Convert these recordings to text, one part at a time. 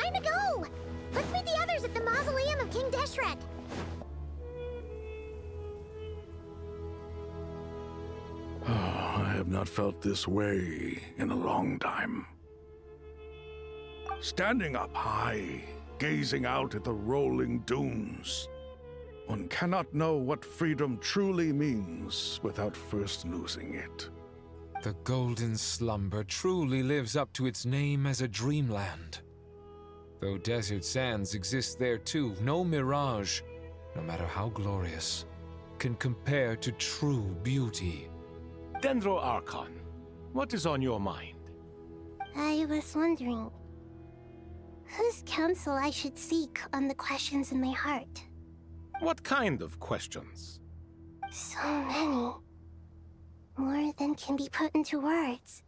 Time to go! Let's meet the others at the mausoleum of King Deshret. I have not felt this way in a long time. Standing up high, gazing out at the rolling dunes. One cannot know what freedom truly means without first losing it. The golden slumber truly lives up to its name as a dreamland. Though desert sands exist there too, no mirage, no matter how glorious, can compare to true beauty. Dendro Archon, what is on your mind? I was wondering whose counsel I should seek on the questions in my heart. What kind of questions? So many. More than can be put into words.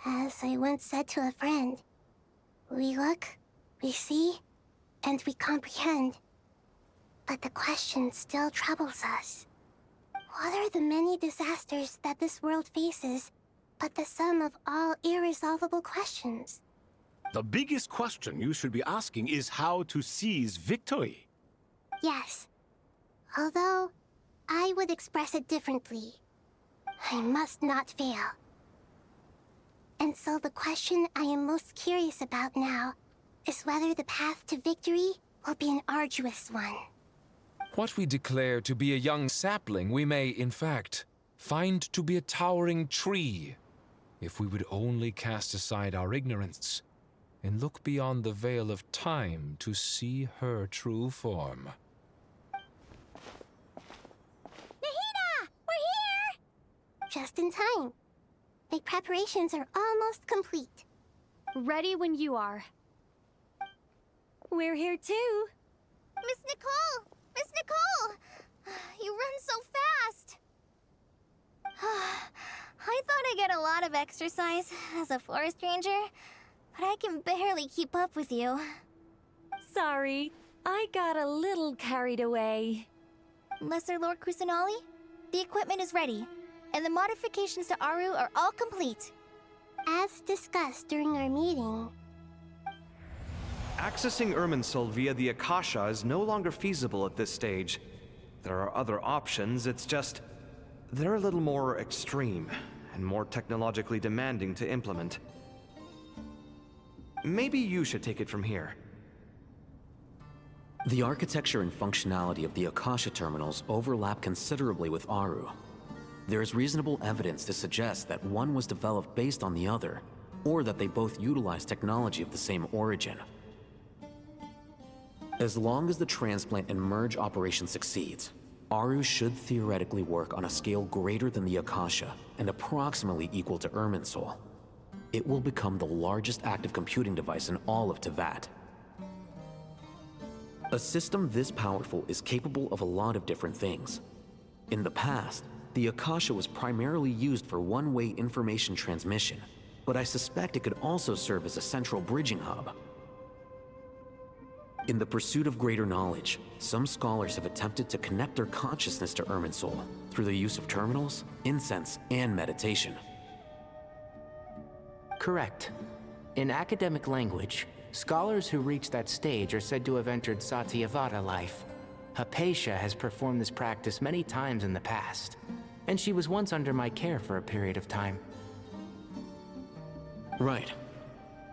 As I once said to a friend, we look, we see, and we comprehend. But the question still troubles us. What are the many disasters that this world faces, but the sum of all irresolvable questions? The biggest question you should be asking is how to seize victory. Yes. Although, I would express it differently. I must not fail. And so the question I am most curious about now is whether the path to victory will be an arduous one. What we declare to be a young sapling, we may, in fact, find to be a towering tree, if we would only cast aside our ignorance and look beyond the veil of time to see her true form. Nahida! We're here! Just in time. The preparations are almost complete. Ready when you are. We're here too. Miss Nicole! Miss Nicole! You run so fast! I thought I'd get a lot of exercise as a forest ranger, but I can barely keep up with you. Sorry, I got a little carried away. Lesser Lord Kusanali, the equipment is ready, and the modifications to Aru are all complete. As discussed during our meeting, Accessing Irminsul via the Akasha is no longer feasible at this stage. There are other options, it's just... they're a little more extreme, and more technologically demanding to implement. Maybe you should take it from here. The architecture and functionality of the Akasha terminals overlap considerably with Aru. There is reasonable evidence to suggest that one was developed based on the other, or that they both utilize technology of the same origin. As long as the transplant and merge operation succeeds, Aru should theoretically work on a scale greater than the Akasha and approximately equal to Irminsul. It will become the largest active computing device in all of Teyvat. A system this powerful is capable of a lot of different things. In the past, the Akasha was primarily used for one-way information transmission, but I suspect it could also serve as a central bridging hub. In the pursuit of greater knowledge, some scholars have attempted to connect their consciousness to Irminsul through the use of terminals, incense, and meditation. Correct. In academic language, scholars who reach that stage are said to have entered Satyavada life. Hypatia has performed this practice many times in the past, and she was once under my care for a period of time. Right.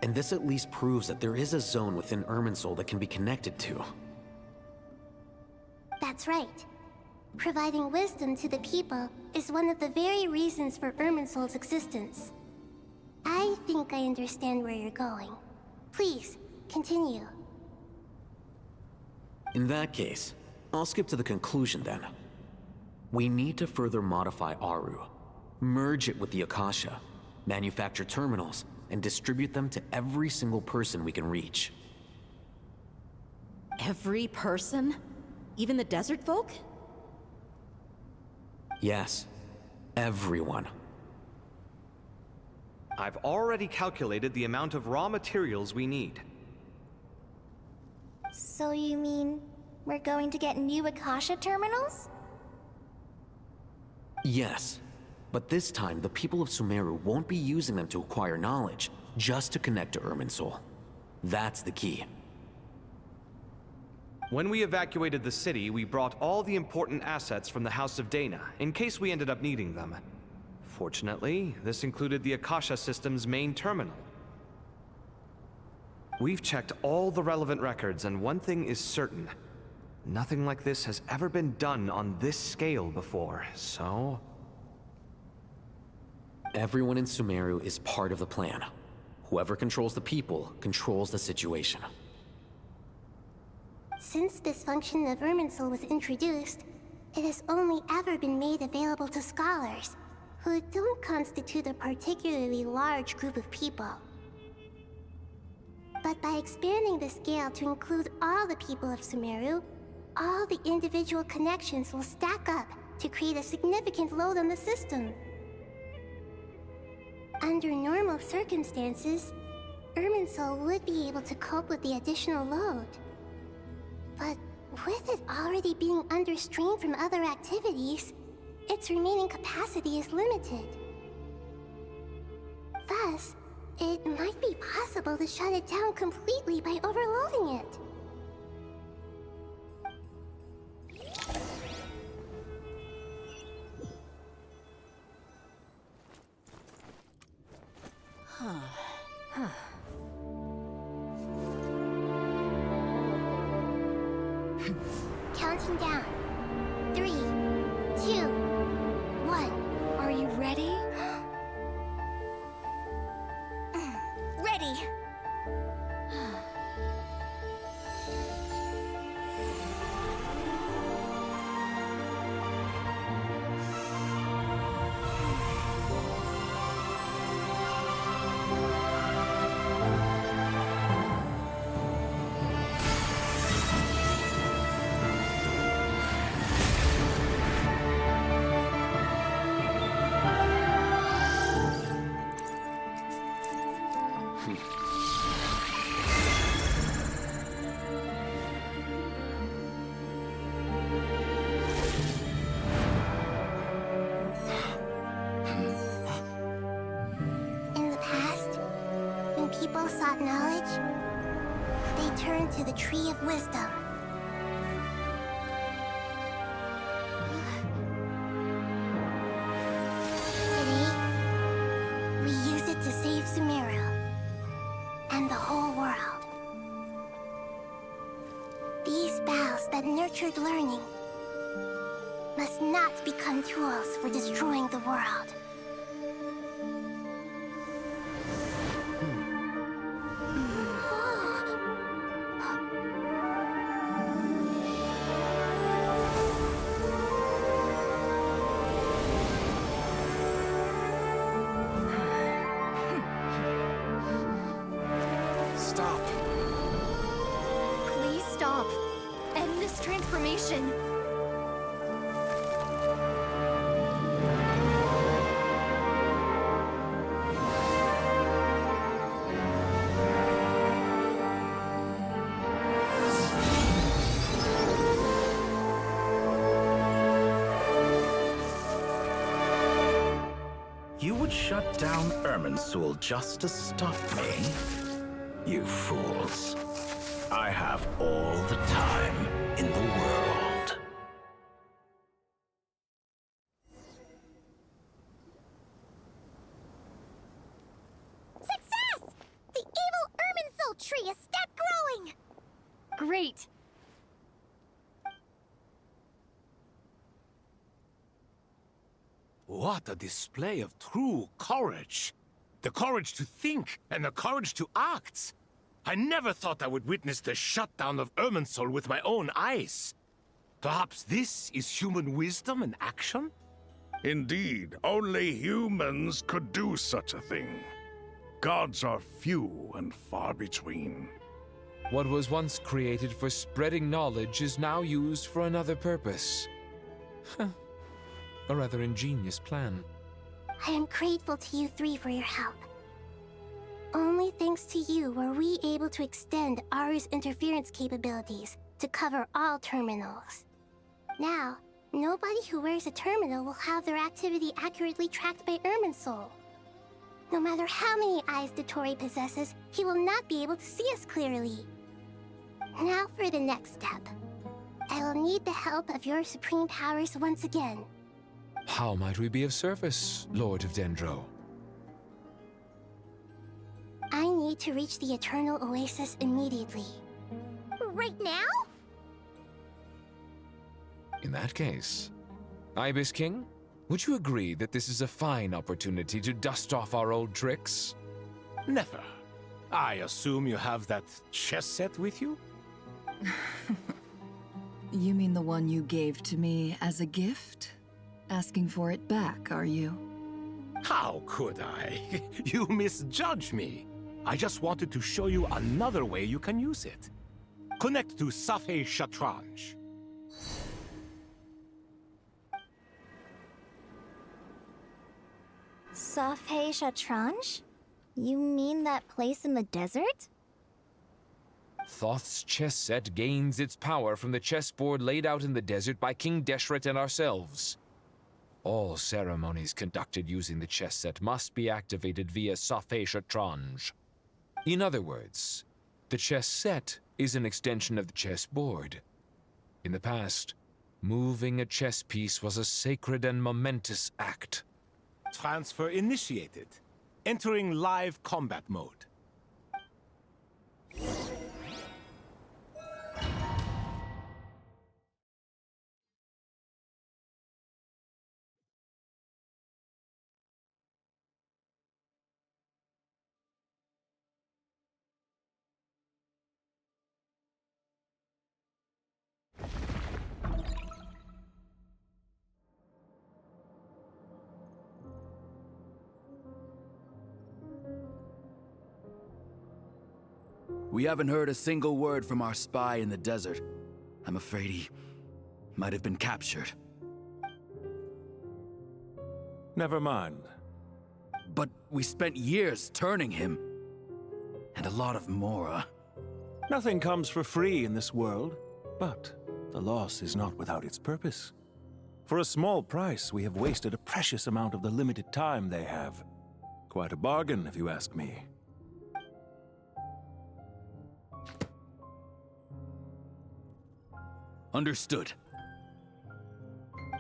And this at least proves that there is a zone within Irminsul that can be connected to. that's right. Providing wisdom to the people is one of the very reasons for Irminsul's existence. I think I understand where you're going. Please, continue. In that case, I'll skip to the conclusion then. We need to further modify Aru, merge it with the Akasha, manufacture terminals, and distribute them to every single person we can reach. Every person? Even the desert folk? Yes, everyone. I've already calculated the amount of raw materials we need. So you mean we're going to get new Akasha terminals? Yes, but this time the people of Sumeru won't be using them to acquire knowledge, just to connect to Irminsul. That's the key. When we evacuated the city, we brought all the important assets from the House of Dana, in case we ended up needing them. Fortunately, this included the Akasha system's main terminal. We've checked all the relevant records, and one thing is certain. Nothing like this has ever been done on this scale before, so... Everyone in Sumeru is part of the plan. Whoever controls the people controls the situation. Since this function of Irminsul was introduced, it has only ever been made available to scholars, who don't constitute a particularly large group of people. But by expanding the scale to include all the people of Sumeru, all the individual connections will stack up to create a significant load on the system. Under normal circumstances, Irminsul would be able to cope with the additional load. But with it already being under strain from other activities, its remaining capacity is limited. Thus, it might be possible to shut it down completely by overloading it. Counting down. 3, 2, 1. Are you ready? Ready! People sought knowledge, they turned to the Tree of Wisdom. Today, we use it to save Sumeru and the whole world. These boughs that nurtured learning must not become tools for destroying the world. Transformation. You would shut down Irminsul just to stop me? You fools. I have all the time in the world. Success! The evil Irminsul tree has stopped growing! Great. What a display of true courage! The courage to think and the courage to act! I never thought I would witness the shutdown of Irminsul with my own eyes. Perhaps this is human wisdom in action? Indeed, only humans could do such a thing. Gods are few and far between. What was once created for spreading knowledge is now used for another purpose. A rather ingenious plan. I am grateful to you three for your help. Only thanks to you were we able to extend Aru's interference capabilities to cover all terminals. Now, nobody who wears a terminal will have their activity accurately tracked by Irminsul. No matter how many eyes Dottore possesses, he will not be able to see us clearly. Now for the next step. I will need the help of your supreme powers once again. How might we be of service, Lord of Dendro? I need to reach the Eternal Oasis immediately. Right now? In that case, Ibis King, would you agree that this is a fine opportunity to dust off our old tricks? Never. I assume you have that chess set with you? You mean the one you gave to me as a gift? Asking for it back, are you? How could I? You misjudge me. I just wanted to show you another way you can use it. Connect to Safei Shatranj. Safei Shatranj? You mean that place in the desert? Thoth's chess set gains its power from the chessboard laid out in the desert by King Deshret and ourselves. All ceremonies conducted using the chess set must be activated via Safei Shatranj. In other words, the chess set is an extension of the chessboard. In the past, moving a chess piece was a sacred and momentous act. Transfer initiated. Entering live combat mode. We haven't heard a single word from our spy in the desert. I'm afraid he might have been captured. Never mind. But we spent years turning him. And a lot of Mora. Nothing comes for free in this world, but the loss is not without its purpose. For a small price, we have wasted a precious amount of the limited time they have. Quite a bargain, if you ask me. Understood.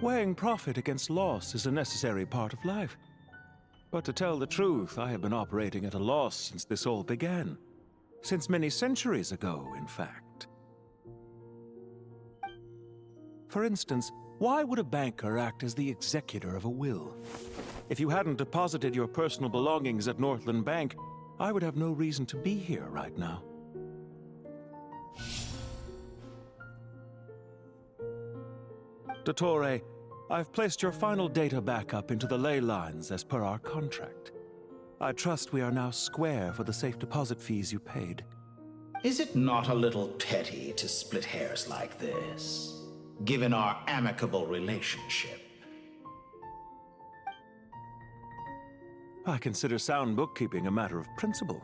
Weighing profit against loss is a necessary part of life. But to tell the truth, I have been operating at a loss since this all began. Since many centuries ago, in fact. For instance, why would a banker act as the executor of a will? If you hadn't deposited your personal belongings at Northland Bank, I would have no reason to be here right now. Dottore, I've placed your final data backup into the ley lines as per our contract. I trust we are now square for the safe deposit fees you paid. Is it not a little petty to split hairs like this, given our amicable relationship? I consider sound bookkeeping a matter of principle.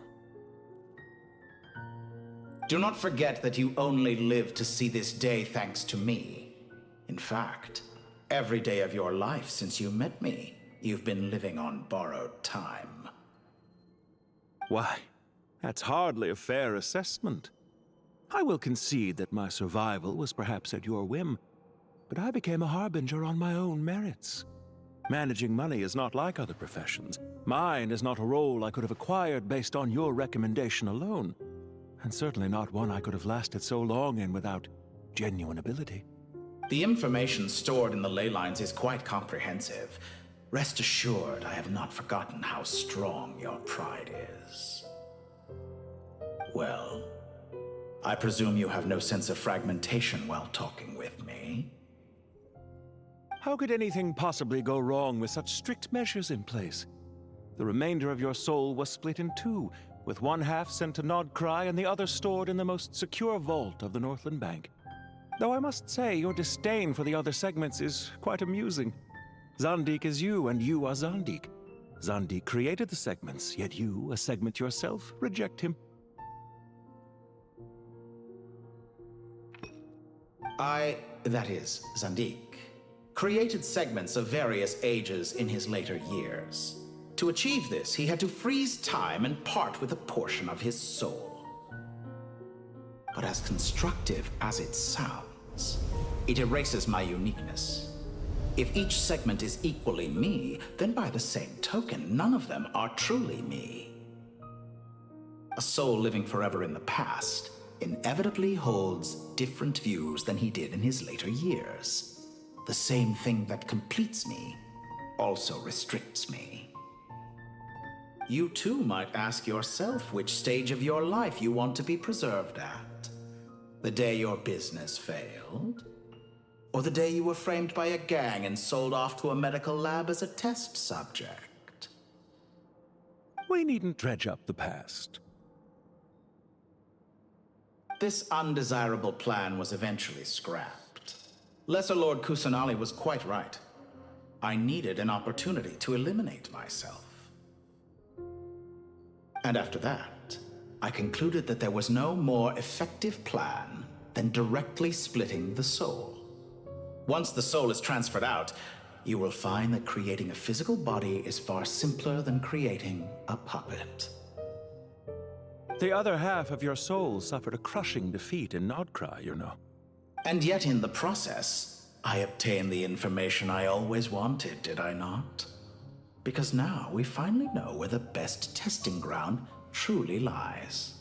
Do not forget that you only live to see this day thanks to me. In fact, every day of your life since you met me, you've been living on borrowed time. Why, that's hardly a fair assessment. I will concede that my survival was perhaps at your whim, but I became a harbinger on my own merits. Managing money is not like other professions. Mine is not a role I could have acquired based on your recommendation alone, and certainly not one I could have lasted so long in without genuine ability. The information stored in the ley lines is quite comprehensive. Rest assured, I have not forgotten how strong your pride is. Well, I presume you have no sense of fragmentation while talking with me. How could anything possibly go wrong with such strict measures in place? The remainder of your soul was split in two, with one half sent to Nodcry and the other stored in the most secure vault of the Northland Bank. Though I must say, your disdain for the other segments is quite amusing. Zandik is you, and you are Zandik. Zandik created the segments, yet you, a segment yourself, reject him. That is, Zandik, created segments of various ages in his later years. To achieve this, he had to freeze time and part with a portion of his soul. But as constructive as it sounds, it erases my uniqueness. If each segment is equally me, then by the same token, none of them are truly me. A soul living forever in the past inevitably holds different views than he did in his later years. The same thing that completes me also restricts me. You too might ask yourself which stage of your life you want to be preserved at. The day your business failed? Or the day you were framed by a gang and sold off to a medical lab as a test subject? We needn't dredge up the past. This undesirable plan was eventually scrapped. Lesser Lord Kusanali was quite right. I needed an opportunity to eliminate myself. And after that, I concluded that there was no more effective plan than directly splitting the soul. Once the soul is transferred out, you will find that creating a physical body is far simpler than creating a puppet. The other half of your soul suffered a crushing defeat in Nodcry, you know. And yet in the process, I obtained the information I always wanted, did I not? Because now we finally know where the best testing ground truly lies.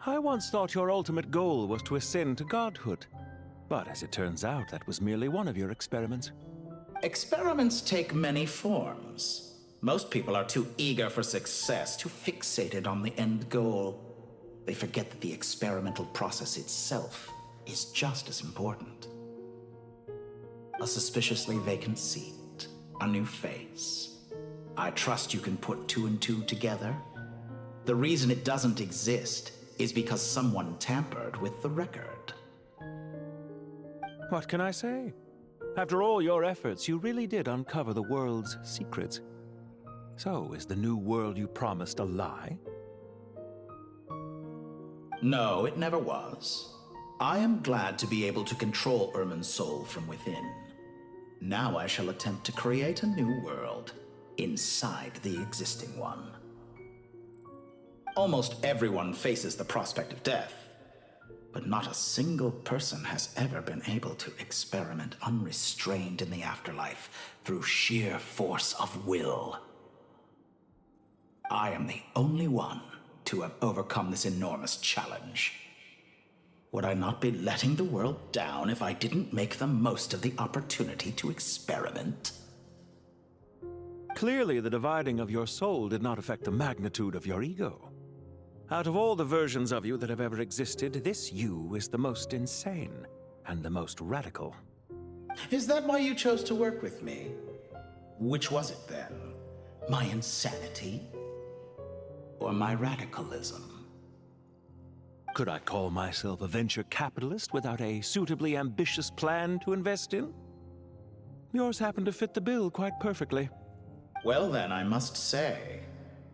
I once thought your ultimate goal was to ascend to godhood. But as it turns out, that was merely one of your experiments. Experiments take many forms. Most people are too eager for success, too fixated on the end goal. They forget that the experimental process itself is just as important. A suspiciously vacant seat, a new face. I trust you can put two and two together. The reason it doesn't exist is because someone tampered with the record. What can I say? After all your efforts, you really did uncover the world's secrets. So, is the new world you promised a lie? No, it never was. I am glad to be able to control Irmin's soul from within. Now I shall attempt to create a new world inside the existing one. Almost everyone faces the prospect of death, but not a single person has ever been able to experiment unrestrained in the afterlife through sheer force of will. I am the only one to have overcome this enormous challenge. Would I not be letting the world down if I didn't make the most of the opportunity to experiment? Clearly, the dividing of your soul did not affect the magnitude of your ego. Out of all the versions of you that have ever existed, this you is the most insane and the most radical. Is that why you chose to work with me? Which was it then? My insanity? Or my radicalism? Could I call myself a venture capitalist without a suitably ambitious plan to invest in? Yours happened to fit the bill quite perfectly. Well then, I must say,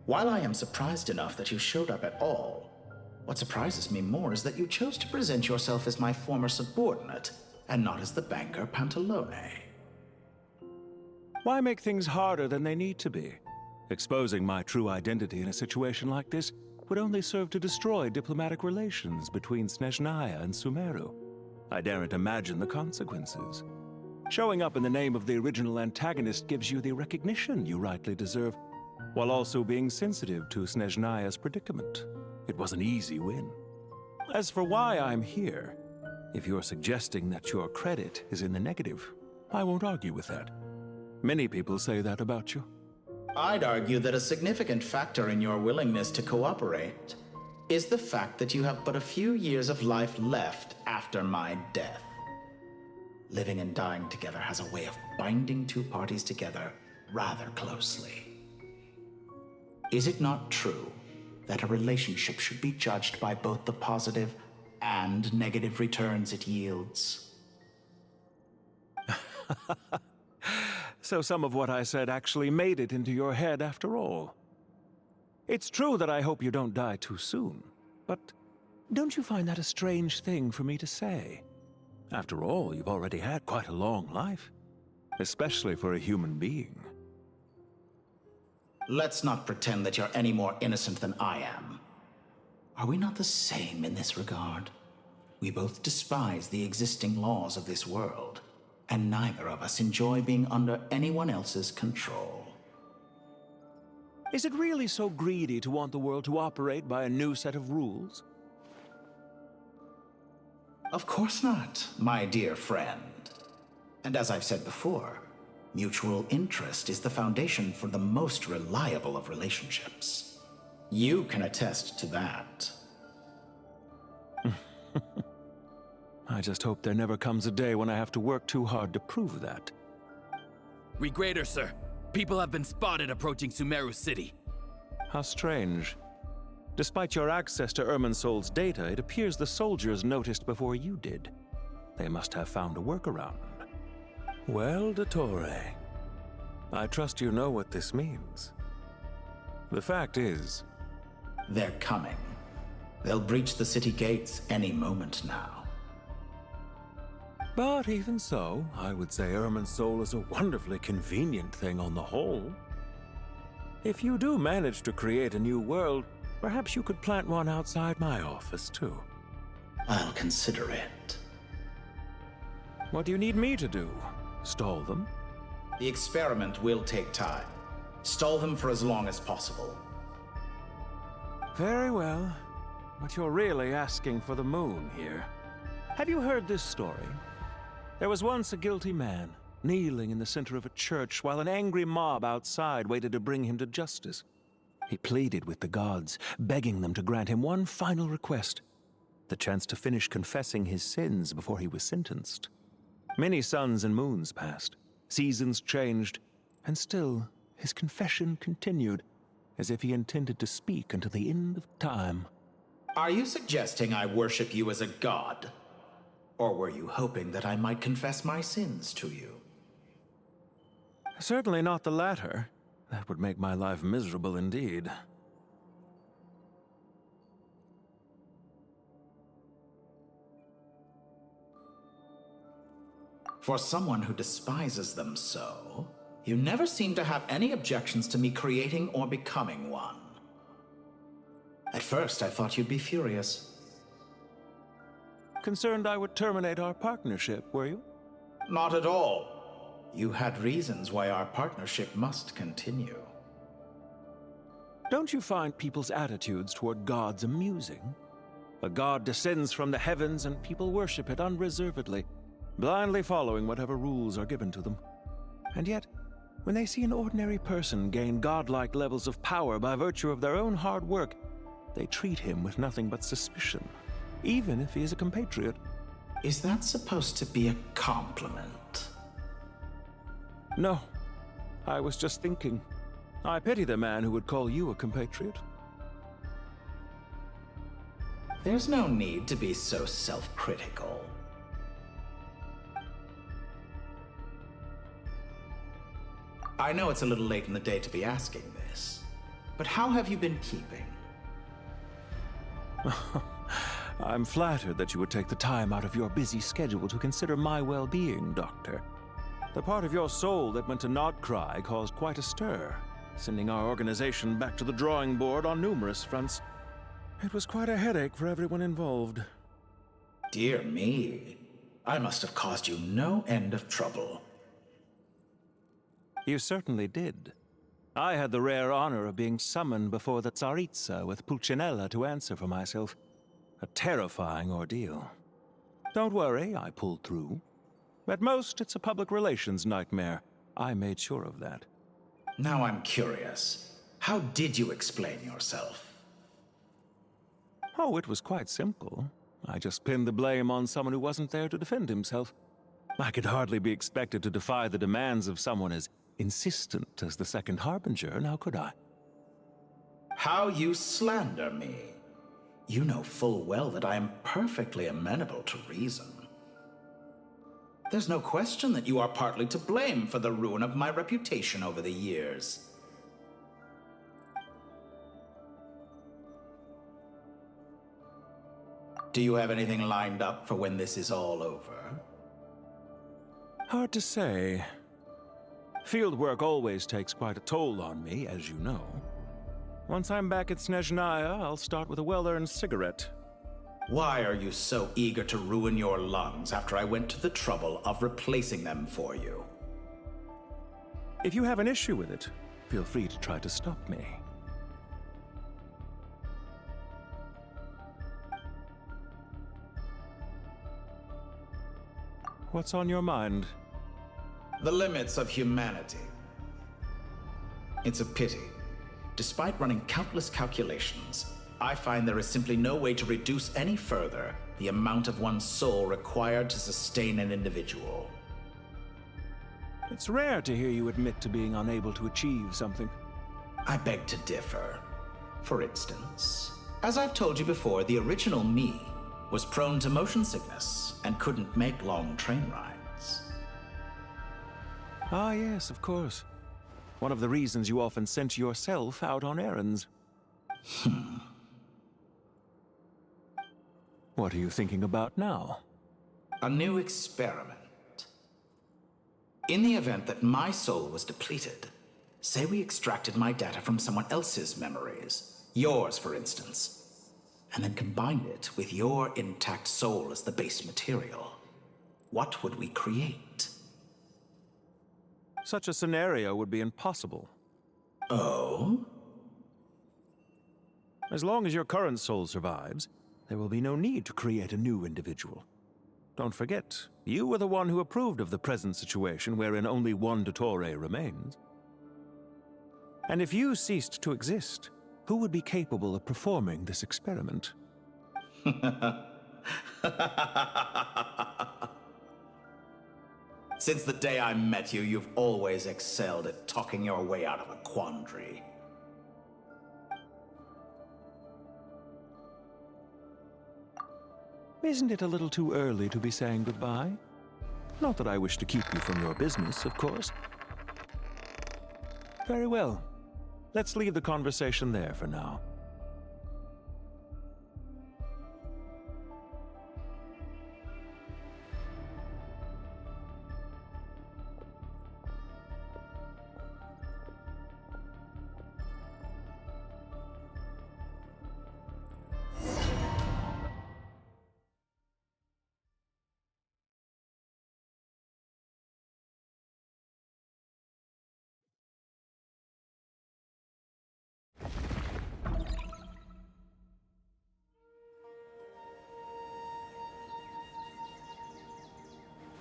while I am surprised enough that you showed up at all, what surprises me more is that you chose to present yourself as my former subordinate, and not as the banker Pantalone. Why make things harder than they need to be? Exposing my true identity in a situation like this would only serve to destroy diplomatic relations between Snezhnaya and Sumeru. I daren't imagine the consequences. Showing up in the name of the original antagonist gives you the recognition you rightly deserve, while also being sensitive to Snezhnaya's predicament. It was an easy win. As for why I'm here, if you're suggesting that your credit is in the negative, I won't argue with that. Many people say that about you. I'd argue that a significant factor in your willingness to cooperate is the fact that you have but a few years of life left after my death. Living and dying together has a way of binding two parties together rather closely. Is it not true that a relationship should be judged by both the positive and negative returns it yields? So some of what I said actually made it into your head after all. It's true that I hope you don't die too soon, but don't you find that a strange thing for me to say? After all, you've already had quite a long life, especially for a human being. Let's not pretend that you're any more innocent than I am. Are we not the same in this regard? We both despise the existing laws of this world, and neither of us enjoy being under anyone else's control. Is it really so greedy to want the world to operate by a new set of rules? Of course not, my dear friend. And as I've said before, mutual interest is the foundation for the most reliable of relationships. You can attest to that. I just hope there never comes a day when I have to work too hard to prove that. Regrader, sir. People have been spotted approaching Sumeru City. How strange. Despite your access to Irminsol's data, it appears the soldiers noticed before you did. They must have found a workaround. Well, Dottore, I trust you know what this means. The fact is... They're coming. They'll breach the city gates any moment now. But even so, I would say Irminsol is a wonderfully convenient thing on the whole. If you do manage to create a new world, perhaps you could plant one outside my office, too. I'll consider it. What do you need me to do? Stall them? The experiment will take time. Stall them for as long as possible. Very well. But you're really asking for the moon here. Have you heard this story? There was once a guilty man, kneeling in the center of a church while an angry mob outside waited to bring him to justice. He pleaded with the gods, begging them to grant him one final request, the chance to finish confessing his sins before he was sentenced. Many suns and moons passed, seasons changed, and still his confession continued, as if he intended to speak until the end of time. Are you suggesting I worship you as a god? Or were you hoping that I might confess my sins to you? Certainly not the latter. That would make my life miserable indeed. For someone who despises them so, you never seem to have any objections to me creating or becoming one. At first, I thought you'd be furious. Concerned I would terminate our partnership, were you? Not at all. You had reasons why our partnership must continue. Don't you find people's attitudes toward gods amusing? A god descends from the heavens and people worship it unreservedly, blindly following whatever rules are given to them. And yet, when they see an ordinary person gain godlike levels of power by virtue of their own hard work, they treat him with nothing but suspicion, even if he is a compatriot. Is that supposed to be a compliment? No. I was just thinking. I pity the man who would call you a compatriot. There's no need to be so self-critical. I know it's a little late in the day to be asking this, but how have you been keeping? I'm flattered that you would take the time out of your busy schedule to consider my well-being, Doctor. The part of your soul that went to Nodcry caused quite a stir, sending our organization back to the drawing board on numerous fronts. It was quite a headache for everyone involved. Dear me, I must have caused you no end of trouble. You certainly did. I had the rare honor of being summoned before the Tsaritsa with Pulcinella to answer for myself. A terrifying ordeal. Don't worry, I pulled through. At most, it's a public relations nightmare. I made sure of that. Now I'm curious. How did you explain yourself? Oh, it was quite simple. I just pinned the blame on someone who wasn't there to defend himself. I could hardly be expected to defy the demands of someone as insistent as the Second Harbinger, now could I? How you slander me. You know full well that I am perfectly amenable to reason. There's no question that you are partly to blame for the ruin of my reputation over the years. Do you have anything lined up for when this is all over? Hard to say. Field work always takes quite a toll on me, as you know. Once I'm back at Snezhnaya, I'll start with a well-earned cigarette. Why are you so eager to ruin your lungs after I went to the trouble of replacing them for you? If you have an issue with it, feel free to try to stop me. What's on your mind? The limits of humanity. It's a pity. Despite running countless calculations, I find there is simply no way to reduce any further the amount of one's soul required to sustain an individual. It's rare to hear you admit to being unable to achieve something. I beg to differ. For instance, as I've told you before, the original me was prone to motion sickness and couldn't make long train rides. Ah, yes, of course. One of the reasons you often sent yourself out on errands. What are you thinking about now? A new experiment. In the event that my soul was depleted, say we extracted my data from someone else's memories, yours for instance, and then combined it with your intact soul as the base material, what would we create? Such a scenario would be impossible. Oh? As long as your current soul survives, there will be no need to create a new individual. Don't forget, you were the one who approved of the present situation wherein only one Dottore remains. And if you ceased to exist, who would be capable of performing this experiment? Since the day I met you, you've always excelled at talking your way out of a quandary. Isn't it a little too early to be saying goodbye? Not that I wish to keep you from your business, of course. Very well. Let's leave the conversation there for now.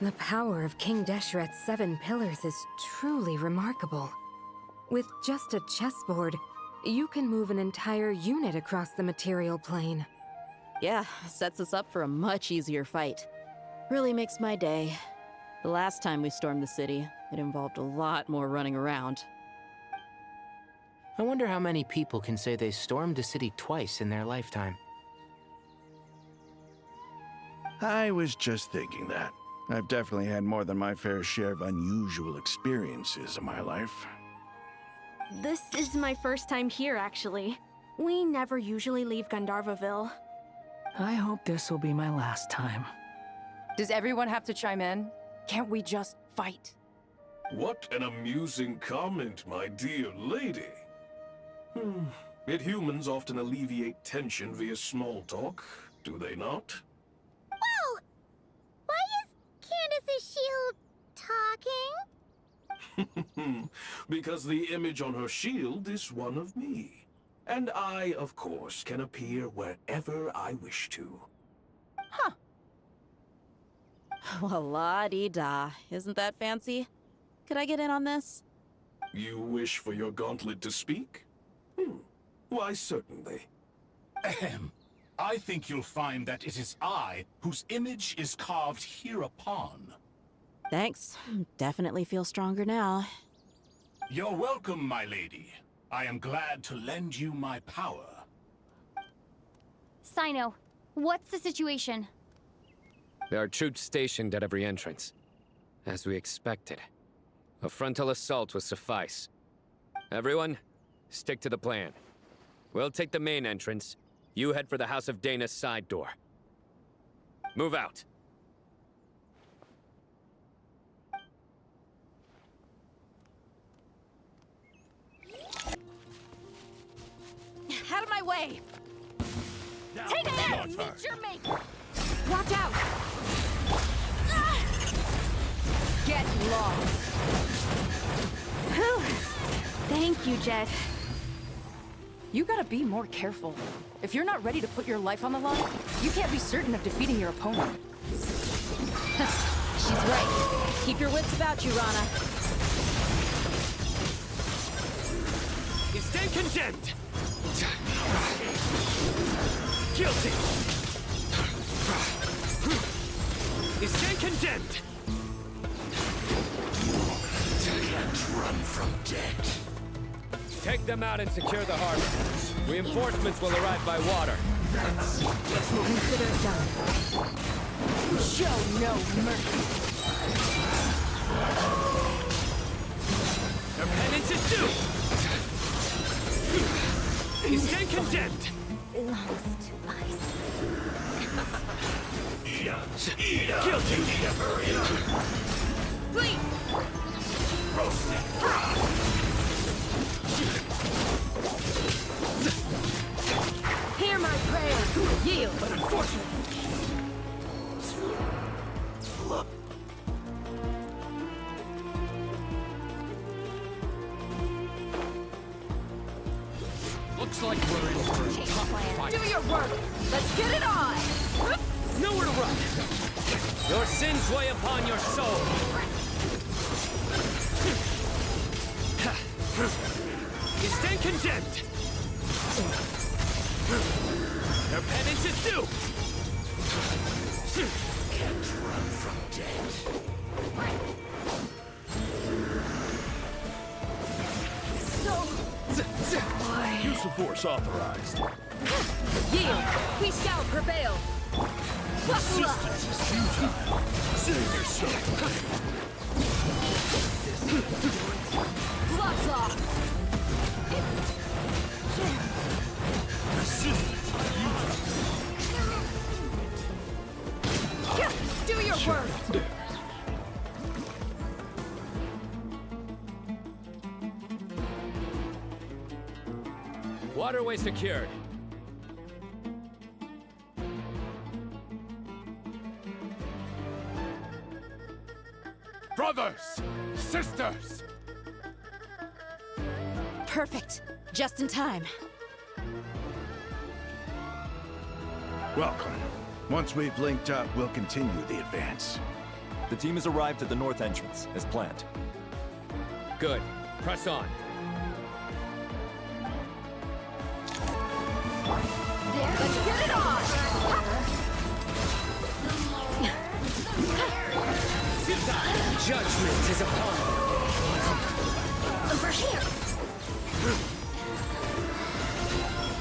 The power of King Desheret's 7 pillars is truly remarkable. With just a chessboard, you can move an entire unit across the material plane. Yeah, sets us up for a much easier fight. Really makes my day. The last time we stormed the city, it involved a lot more running around. I wonder how many people can say they stormed a city twice in their lifetime. I was just thinking that. I've definitely had more than my fair share of unusual experiences in my life. This is my first time here, actually. We never usually leave Gandharvaville. I hope this will be my last time. Does everyone have to chime in? Can't we just fight? What an amusing comment, my dear lady. Yet humans often alleviate tension via small talk, do they not? Whoa! Why is Candace's shield talking? Because the image on her shield is one of me. And I, of course, can appear wherever I wish to. Huh. Well, la-dee-da. Isn't that fancy? Could I get in on this? You wish for your gauntlet to speak? Why, certainly. Ahem. I think you'll find that it is I whose image is carved hereupon. Thanks. Definitely feel stronger now. You're welcome, my lady. I am glad to lend you my power. Sino, what's the situation? There are troops stationed at every entrance. As we expected. A frontal assault will suffice. Everyone, stick to the plan. We'll take the main entrance. You head for the House of Dana's side door. Move out. Out of my way! Take this! Meet your maker! Watch out! Get lost! Whew. Thank you, Jet. You gotta be more careful. If you're not ready to put your life on the line, you can't be certain of defeating your opponent. She's right. Keep your wits about you, Rana. You stand condemned! Guilty! You stand condemned! Can't run from death. Take them out and secure the harbor. Reinforcements will arrive by water. Consider it done. Show no mercy. Their penance is due! You stand condemned! Belongs to us. Guilty! Flee! Roasted Hear my prayer! Yield, but unfortunately. Looks like we're in for a tough fight. Do your work! Let's get it on! Nowhere to run! Your sins weigh upon your soul! You stand condemned! Their penance is due! Can't run from death. Use of force authorized. Yield! We shall prevail! Buckle up! Resistance is futile. Save yourself. Gloves off! Resistance is futile. Do your work! Waterway secured. Brothers! Sisters! Perfect. Just in time. Welcome. Once we've linked up, we'll continue the advance. The team has arrived at the north entrance, as planned. Good. Press on. Let's get it on! Judgment is upon you. Over here!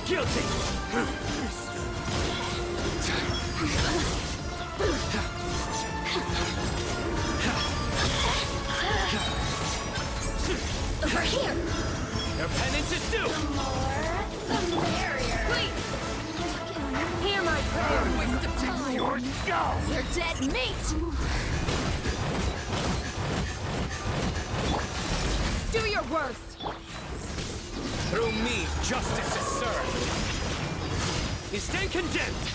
Guilty! Over here! Their penance is due! The barrier! Please! Hear my prayer! Waste of time! You're You're dead meat! Do your worst! Through me, justice is served. You stand condemned!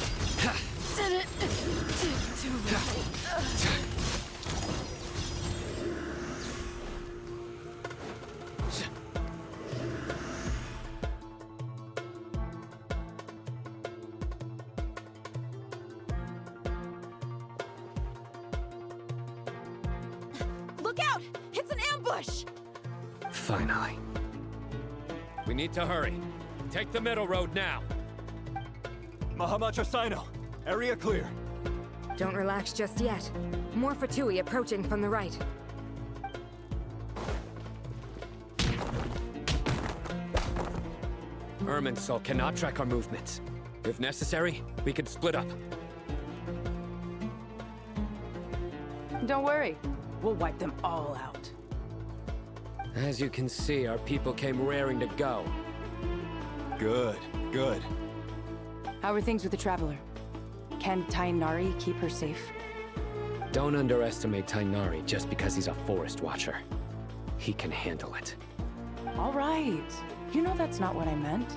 Look out! It's an ambush! Finally. We need to hurry. Take the middle road now. Mahamacha Sino, area clear. Don't relax just yet. More Fatui approaching from the right. Irminsul cannot track our movements. If necessary, we could split up. Don't worry. We'll wipe them all out. As you can see, our people came raring to go. Good, good. How are things with the Traveler? Can Tainari keep her safe? Don't underestimate Tainari just because he's a forest watcher. He can handle it. All right. You know that's not what I meant.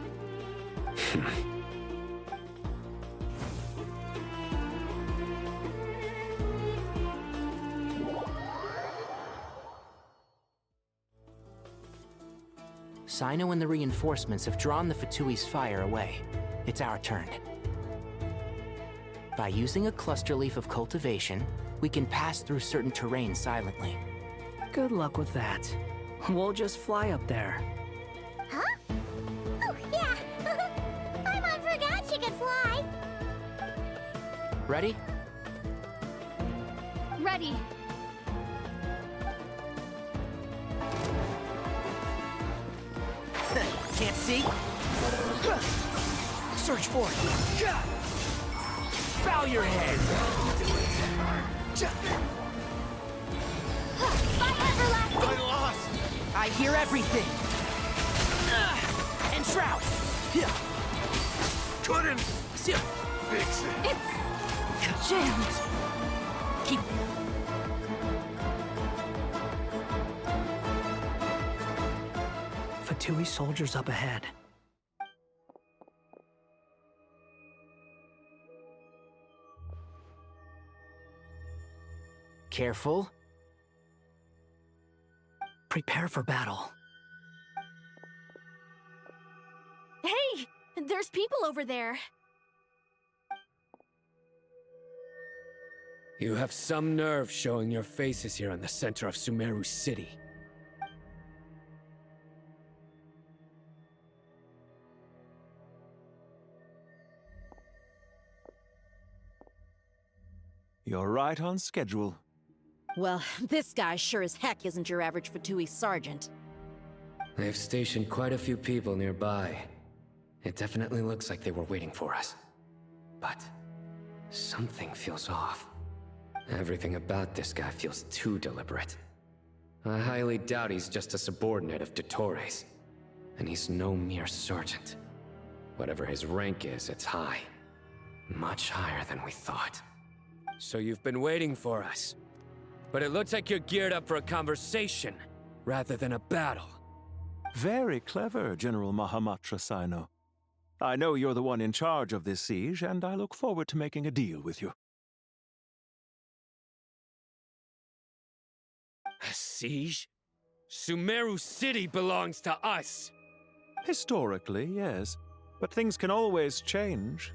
Sino and the reinforcements have drawn the Fatui's fire away. It's our turn. By using a cluster leaf of cultivation, we can pass through certain terrain silently. Good luck with that. We'll just fly up there. Huh? Oh, yeah. Paimon forgot she could fly. Ready? Ready. Can't see? Search for it. Bow your head. By everlasting! I lost! I hear everything. And shroud. Couldn't fix it. It's jammed. Keep. Fatui soldiers up ahead. Careful. Prepare for battle. Hey! There's people over there. You have some nerve showing your faces here in the center of Sumeru City. You're right on schedule. Well, this guy sure as heck isn't your average Fatui sergeant. They've stationed quite a few people nearby. It definitely looks like they were waiting for us. But something feels off. Everything about this guy feels too deliberate. I highly doubt he's just a subordinate of Dottores. And he's no mere sergeant. Whatever his rank is, it's high. Much higher than we thought. So you've been waiting for us. But it looks like you're geared up for a conversation, rather than a battle. Very clever, General Mahamatra Sino. I know you're the one in charge of this siege, and I look forward to making a deal with you. A siege? Sumeru City belongs to us! Historically, yes. But things can always change.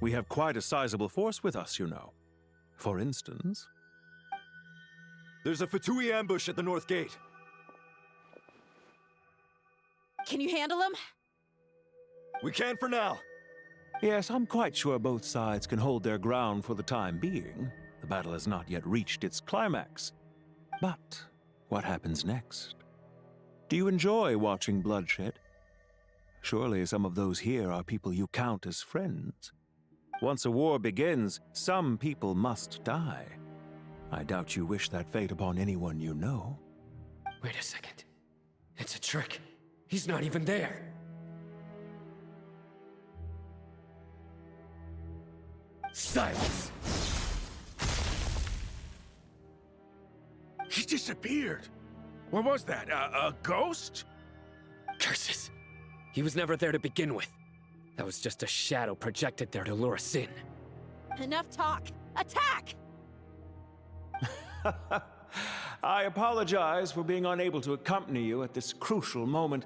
We have quite a sizable force with us, you know. For instance... There's a Fatui ambush at the north gate. Can you handle him? We can for now. Yes, I'm quite sure both sides can hold their ground for the time being. The battle has not yet reached its climax. But what happens next? Do you enjoy watching bloodshed? Surely some of those here are people you count as friends. Once a war begins, some people must die. I doubt you wish that fate upon anyone you know. Wait a second. It's a trick. He's not even there. Silence! He disappeared. What was that? A ghost? Curses! He was never there to begin with. That was just a shadow projected there to lure us in. Enough talk! Attack! I apologize for being unable to accompany you at this crucial moment,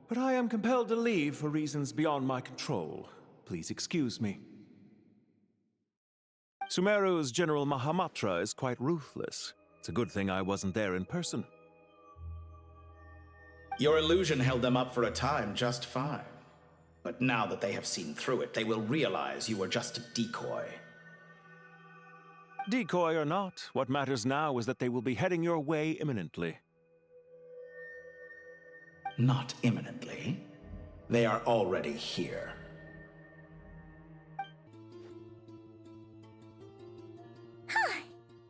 but I am compelled to leave for reasons beyond my control. Please excuse me. Sumeru's General Mahamatra is quite ruthless. It's a good thing I wasn't there in person. Your illusion held them up for a time just fine. But now that they have seen through it, they will realize you were just a decoy. Decoy or not, what matters now is that they will be heading your way imminently. Not imminently. They are already here.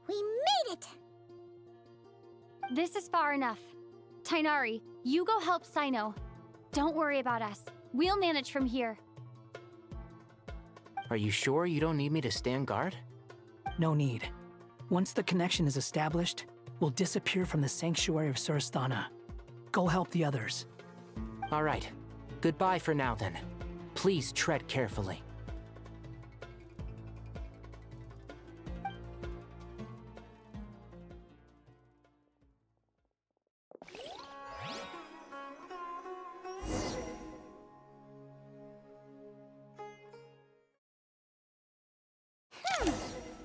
We made it! This is far enough. Tainari, you go help Sino. Don't worry about us. We'll manage from here. Are you sure you don't need me to stand guard? No need. Once the connection is established, we'll disappear from the sanctuary of Surasthana. Go help the others. All right. Goodbye for now, then. Please tread carefully.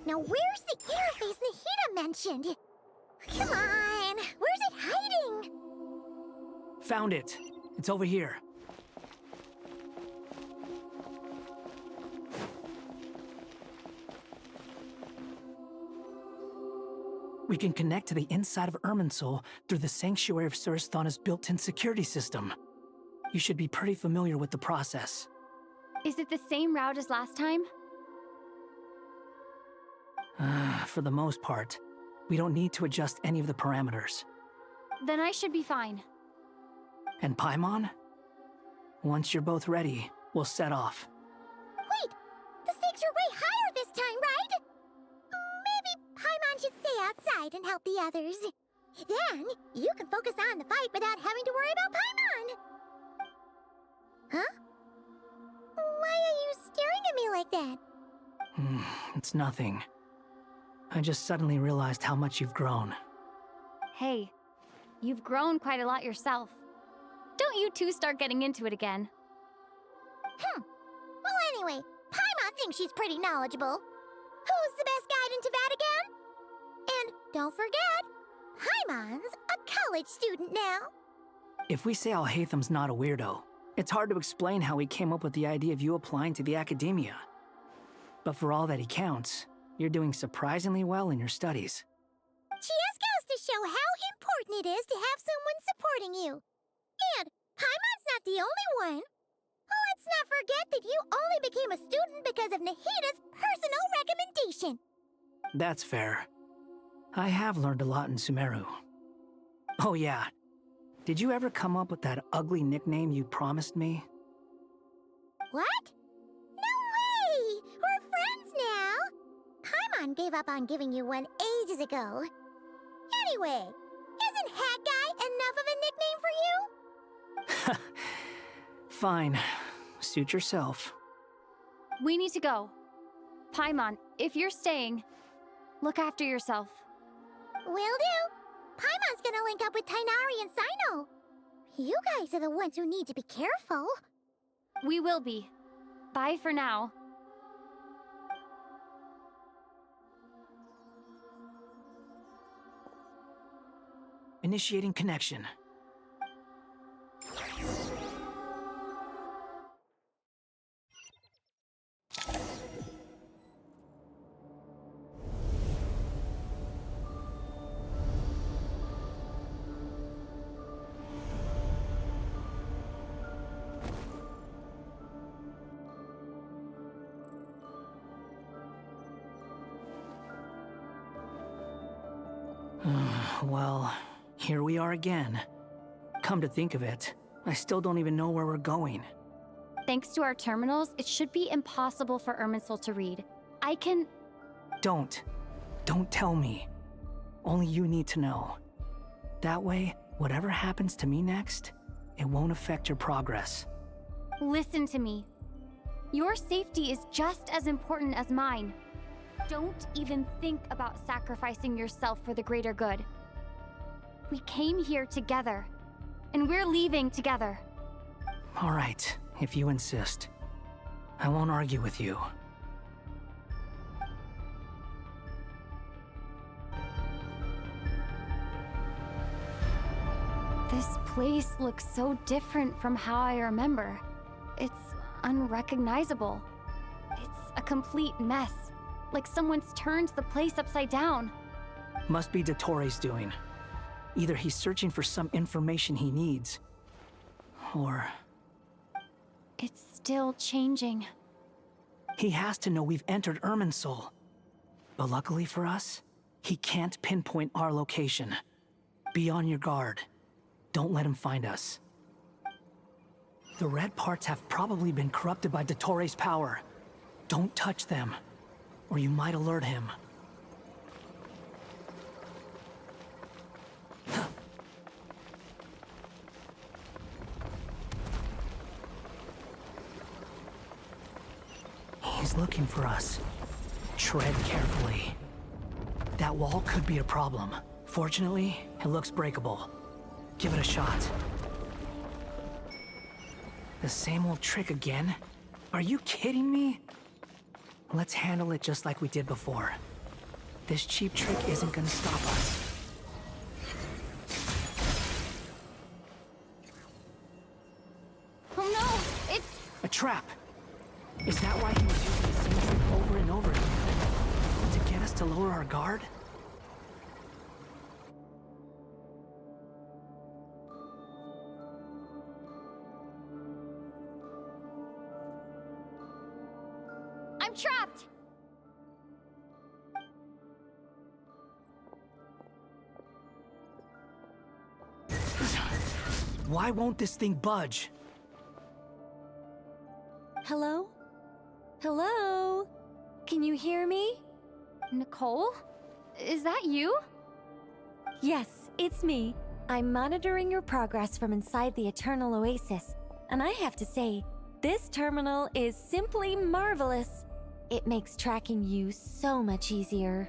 Now where's the interface Nahida mentioned? Come on, where's it hiding? Found it. It's over here. We can connect to the inside of Irminsul through the Sanctuary of Surasthana's built-in security system. You should be pretty familiar with the process. Is it the same route as last time? For the most part, we don't need to adjust any of the parameters. Then I should be fine. And Paimon? Once you're both ready, we'll set off. Wait! The stakes are way higher this time, right? Maybe Paimon should stay outside and help the others. Then, you can focus on the fight without having to worry about Paimon. Huh? Why are you staring at me like that? It's nothing. I just suddenly realized how much you've grown. Hey, you've grown quite a lot yourself. Don't you two start getting into it again. Well, anyway, Paimon thinks she's pretty knowledgeable. Who's the best guide into Vatican? And don't forget, Paimon's a college student now. If we say Alhatham's not a weirdo, it's hard to explain how he came up with the idea of you applying to the academia. But for all that he counts, you're doing surprisingly well in your studies. She just goes to show how important it is to have someone supporting you. And Paimon's not the only one. Let's not forget that you only became a student because of Nahida's personal recommendation. That's fair. I have learned a lot in Sumeru. Oh yeah. Did you ever come up with that ugly nickname you promised me? What? No way! We're friends now! Paimon gave up on giving you one ages ago. Anyway, isn't Hat Guy enough of a nickname for you? Fine. Suit yourself. We need to go. Paimon, if you're staying, look after yourself. Will do. Paimon's gonna link up with Tighnari and Cyno. You guys are the ones who need to be careful. We will be. Bye for now. Initiating connection. Well, here we are again. Come to think of it, I still don't even know where we're going. Thanks to our terminals, it should be impossible for Irminsul to read. I can... Don't tell me. Only you need to know. That way, whatever happens to me next, it won't affect your progress. Listen to me. Your safety is just as important as mine. Don't even think about sacrificing yourself for the greater good. We came here together, and we're leaving together. All right, if you insist. I won't argue with you. This place looks so different from how I remember. It's unrecognizable. It's a complete mess, like someone's turned the place upside down. Must be Dottoro's doing. Either he's searching for some information he needs, or... It's still changing. He has to know we've entered Irminsul. But luckily for us, he can't pinpoint our location. Be on your guard. Don't let him find us. The red parts have probably been corrupted by Dottoro's power. Don't touch them, or you might alert him. looking for us. Tread carefully. That wall could be a problem. Fortunately, it looks breakable. Give it a shot. The same old trick again? Are you kidding me? Let's handle it just like we did before. This cheap trick isn't gonna stop us. Oh no! It's... A trap! Is that why he was using the same trick over and over again? To get us to lower our guard? I'm trapped! Why won't this thing budge? Hello? Hello? Can you hear me? Nicole? Is that you? Yes, it's me. I'm monitoring your progress from inside the Eternal Oasis, and I have to say, this terminal is simply marvelous. It makes tracking you so much easier.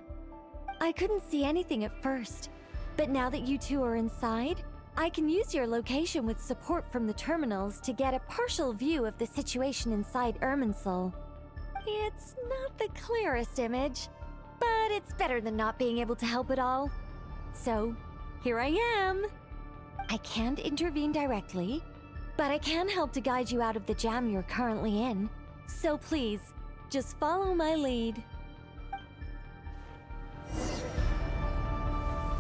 I couldn't see anything at first, but now that you two are inside, I can use your location with support from the terminals to get a partial view of the situation inside Irminsul. It's not the clearest image, but it's better than not being able to help at all. So, here I am. I can't intervene directly, but I can help to guide you out of the jam you're currently in. So please, just follow my lead.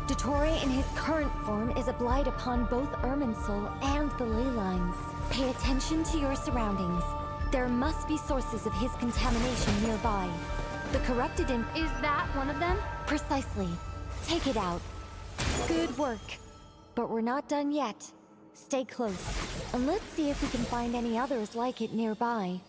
Dottore in his current form is a blight upon both Irminsul and the ley lines. Pay attention to your surroundings. There must be sources of his contamination nearby. The corrupted Is that one of them? Precisely. Take it out. Good work. But we're not done yet. Stay close, and let's see if we can find any others like it nearby.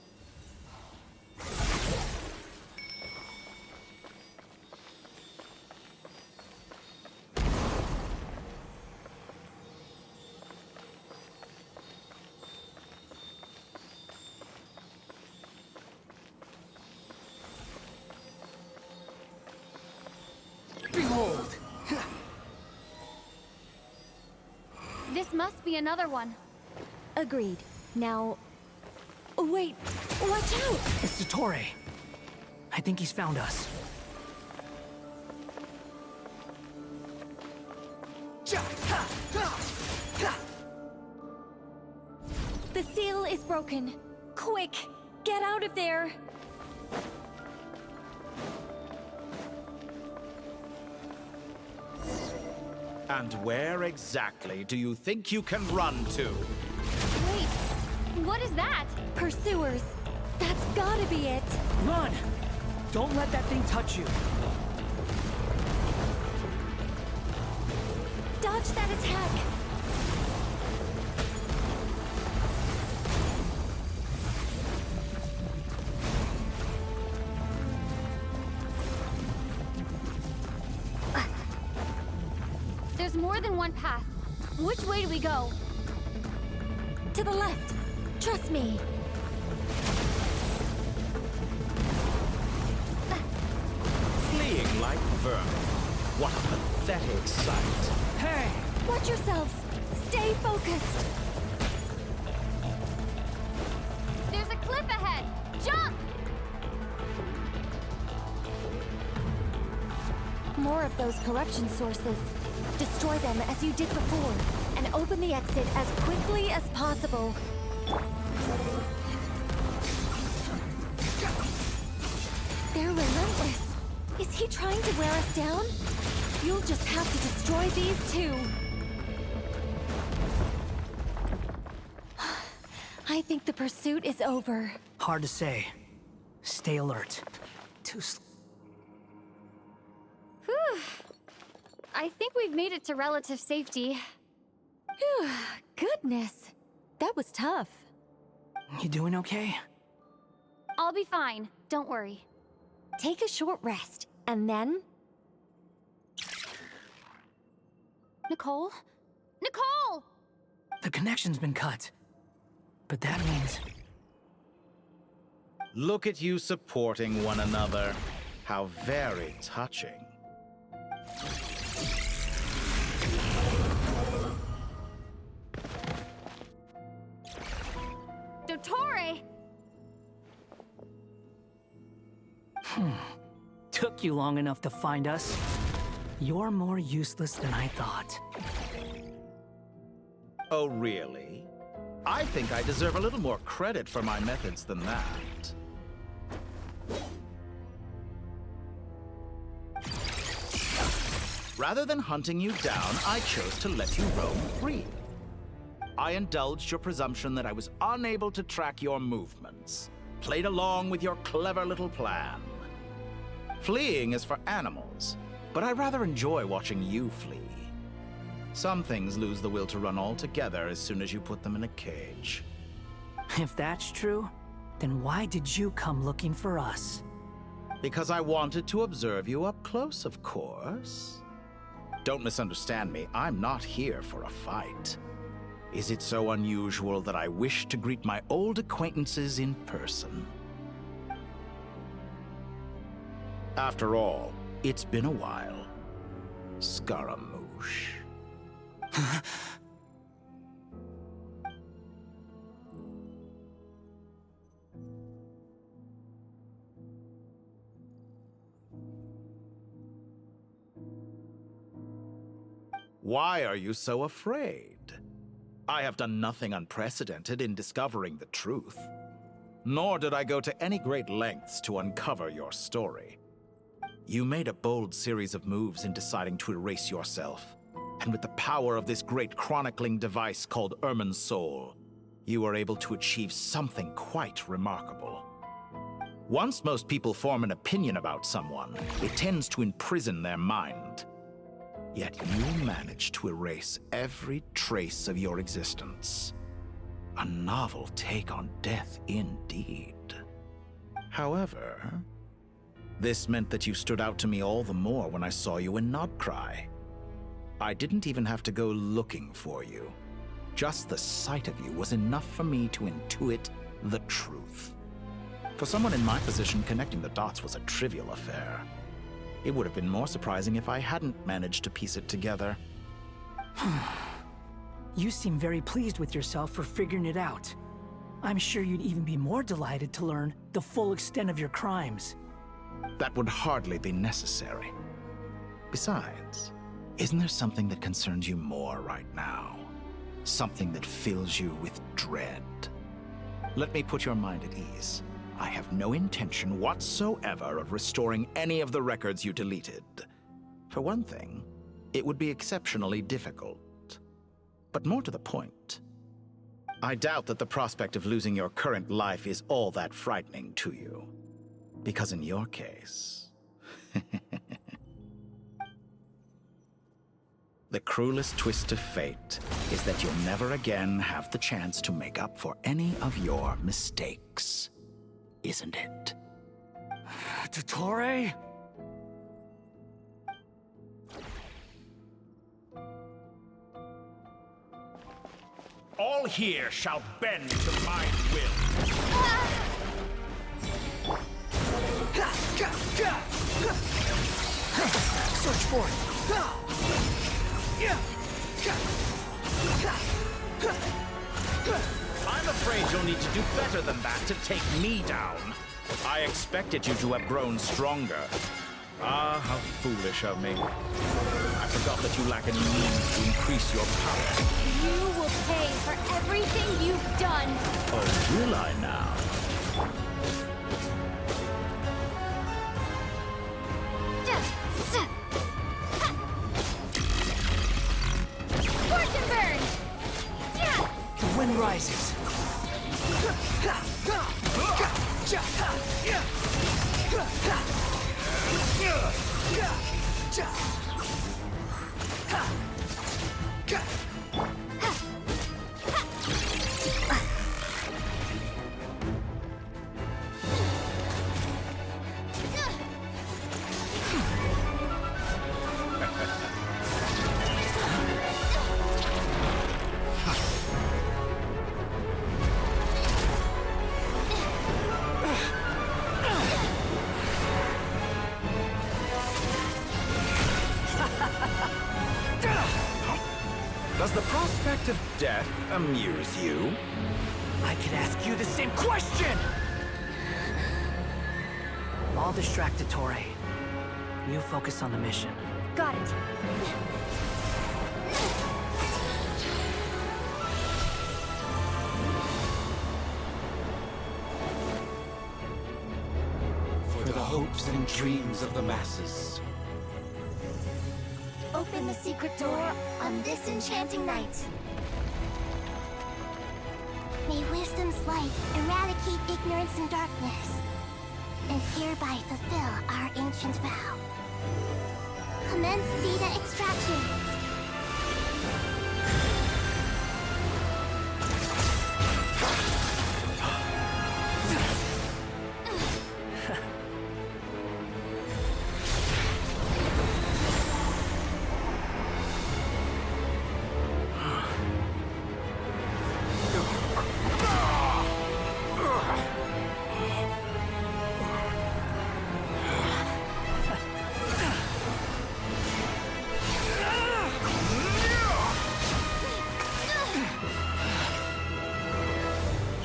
Behold! This must be another one. Agreed. Now... Wait! Watch out! It's Dottore. I think he's found us. The seal is broken. Quick! Get out of there! And where exactly do you think you can run to? Wait, what is that? Pursuers! That's gotta be it! Run! Don't let that thing touch you. Dodge that attack! There's more than one path. Which way do we go? To the left! Trust me! Fleeing like vermin. What a pathetic sight. Hey! Watch yourselves! Stay focused! There's a cliff ahead! Jump! More of those corruption sources. Destroy them as you did before, and open the exit as quickly as possible. They're relentless. Is he trying to wear us down? You'll just have to destroy these too. I think the pursuit is over. Hard to say. Stay alert. Whew. I think we've made it to relative safety. Phew, goodness. That was tough. You doing okay? I'll be fine. Don't worry. Take a short rest, and then... Nicole? Nicole! The connection's been cut. But that means... Look at you supporting one another. How very touching. Dottore! Took you long enough to find us. You're more useless than I thought. Oh, really? I think I deserve a little more credit for my methods than that. Rather than hunting you down, I chose to let you roam free. I indulged your presumption that I was unable to track your movements, played along with your clever little plan. Fleeing is for animals, but I rather enjoy watching you flee. Some things lose the will to run altogether as soon as you put them in a cage. If that's true, then why did you come looking for us? Because I wanted to observe you up close, of course. Don't misunderstand me, I'm not here for a fight. Is it so unusual that I wish to greet my old acquaintances in person? After all, it's been a while. Scaramouche. Why are you so afraid? I have done nothing unprecedented in discovering the truth. Nor did I go to any great lengths to uncover your story. You made a bold series of moves in deciding to erase yourself. And with the power of this great chronicling device called Irminsul, you were able to achieve something quite remarkable. Once most people form an opinion about someone, it tends to imprison their mind. Yet you managed to erase every trace of your existence. A novel take on death indeed. However, this meant that you stood out to me all the more when I saw you in Nodcry. I didn't even have to go looking for you. Just the sight of you was enough for me to intuit the truth. For someone in my position, connecting the dots was a trivial affair. It would have been more surprising if I hadn't managed to piece it together. You seem very pleased with yourself for figuring it out. I'm sure you'd even be more delighted to learn the full extent of your crimes. That would hardly be necessary. Besides, isn't there something that concerns you more right now? Something that fills you with dread? Let me put your mind at ease. I have no intention whatsoever of restoring any of the records you deleted. For one thing, it would be exceptionally difficult. But more to the point, I doubt that the prospect of losing your current life is all that frightening to you. Because in your case, the cruelest twist of fate is that you'll never again have the chance to make up for any of your mistakes. Isn't it? Dottore? All here shall bend to my will. Search for it. I'm afraid you'll need to do better than that to take me down. I expected you to have grown stronger. Ah, how foolish of me. I forgot that you lack any means to increase your power. You will pay for everything you've done. Oh, will I now? Scorch and burn! The wind rises. Does the prospect of death amuse you? I could ask you the same question! I'll distract Ettore. You focus on the mission. Got it. For the hopes and dreams of the masses. Open the secret door on this enchanting night. May wisdom's light eradicate ignorance and darkness, and hereby fulfill our ancient vow. Commence data extraction.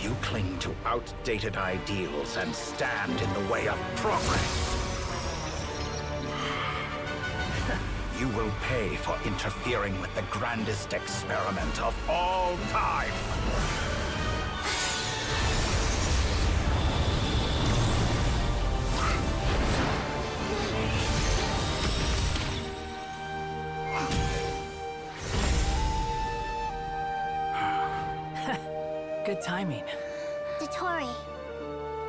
You cling to outdated ideals and stand in the way of progress. You will pay for interfering with the grandest experiment of all time. Good timing. Dottore,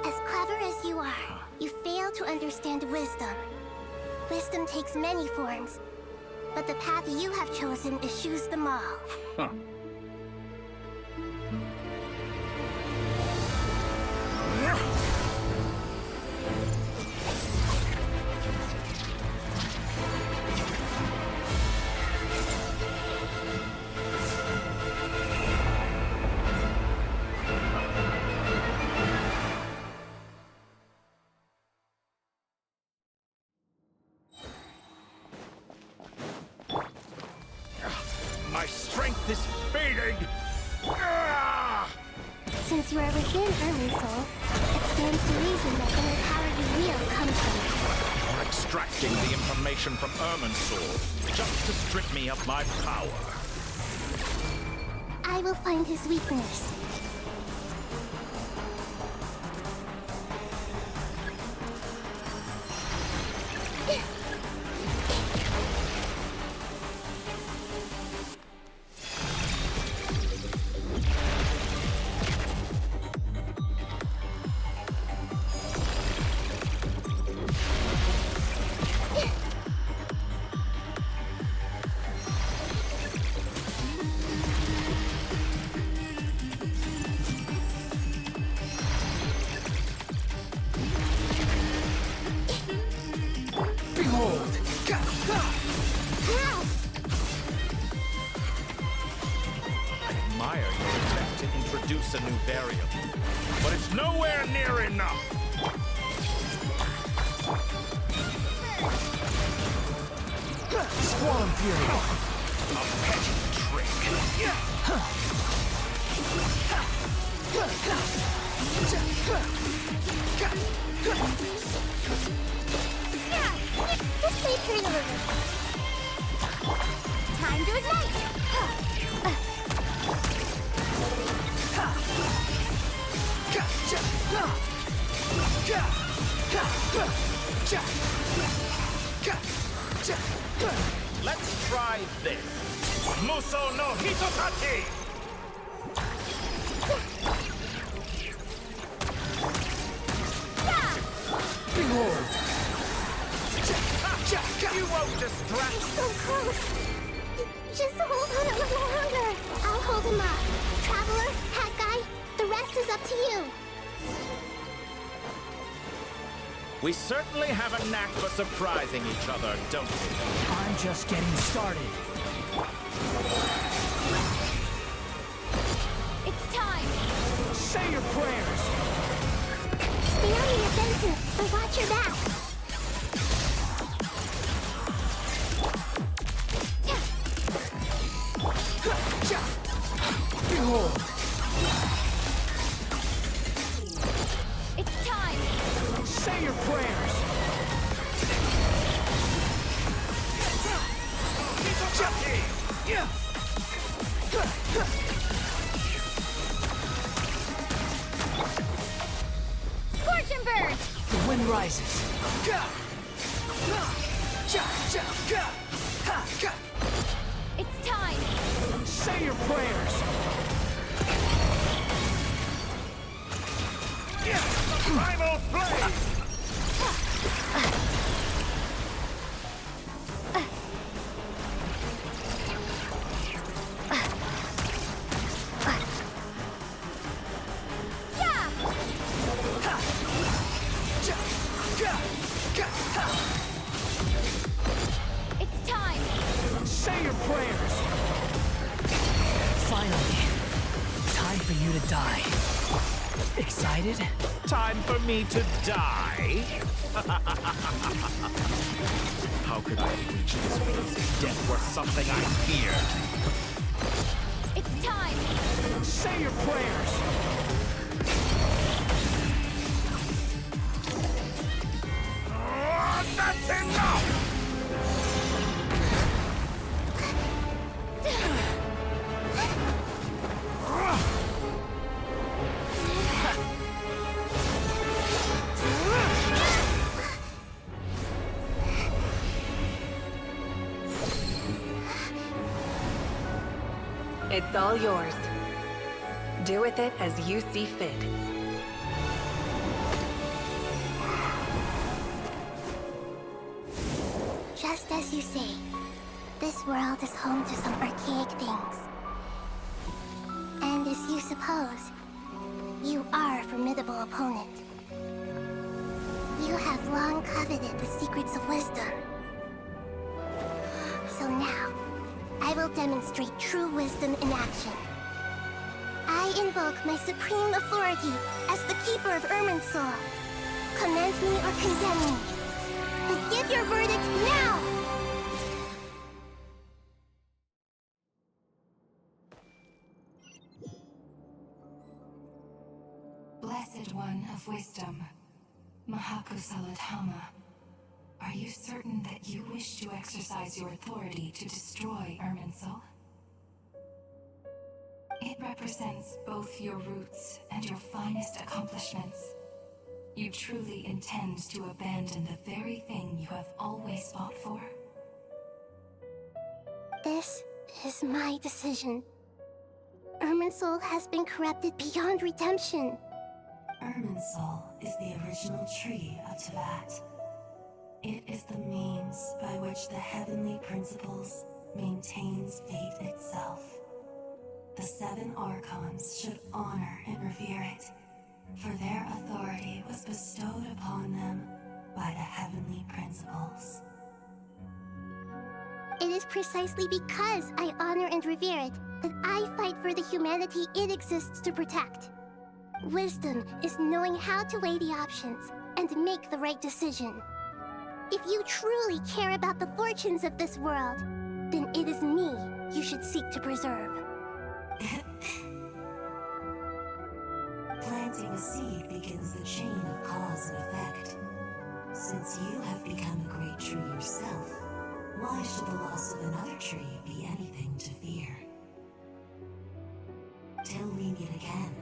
as clever as you are, you fail to understand wisdom. Wisdom takes many forms, but the path you have chosen eschews them all. My strength is fading! Since you are within Irminsul, it stands to reason that inner power you wield comes from You're extracting the information from Irminsul just to strip me of my power. I will find his weakness. A new variable, but it's nowhere near enough. Swarm Fury. A petty trick. Let's wait for the river. Time to ignite! Let's try this. Muso no Hitotati! Behold! You won't distract me! So close! Just hold on a little longer. I'll hold him up. Traveler, Hat Guy, the rest is up to you. We certainly have a knack for surprising each other, don't we? I'm just getting started. It's time! Say your prayers! Stay on your defensive, but watch your back. prayers! Scorch and burn! The wind rises. It's time! Say your prayers! Primal flame! It's time! Say your prayers! Finally, time for you to die. Excited? Time for me to die? How could I reach this place if death were something I feared? It's time! Say your prayers! That's enough! It's all yours. Do with it as you see fit. Just as you say, this world is home to some archaic things. And as you suppose, you are a formidable opponent. You have long coveted the secrets of wisdom. So now, I will demonstrate true wisdom in action. I invoke my supreme authority as the keeper of Irminsul. Commend me or condemn me. But give your verdict now! Blessed One of Wisdom, Mahakusaladhama, are you certain that you wish to exercise your authority to destroy Irminsul? It represents both your roots and your finest accomplishments. You truly intend to abandon the very thing you have always fought for? This is my decision. Irminsul has been corrupted beyond redemption. Irminsul is the original tree of Tevat. It is the means by which the heavenly principles maintains fate itself. The 7 Archons should honor and revere it, for their authority was bestowed upon them by the heavenly principles. It is precisely because I honor and revere it that I fight for the humanity it exists to protect. Wisdom is knowing how to weigh the options and make the right decision. If you truly care about the fortunes of this world, then it is me you should seek to preserve. Planting a seed begins the chain of cause and effect. Since you have become a great tree yourself, why should the loss of another tree be anything to fear? Till we meet again,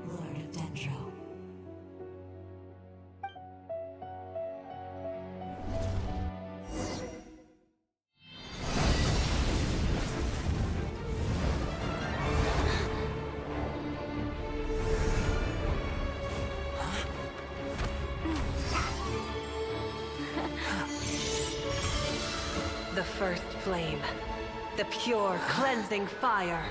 Lord of Dendro. The first flame. The pure, cleansing fire.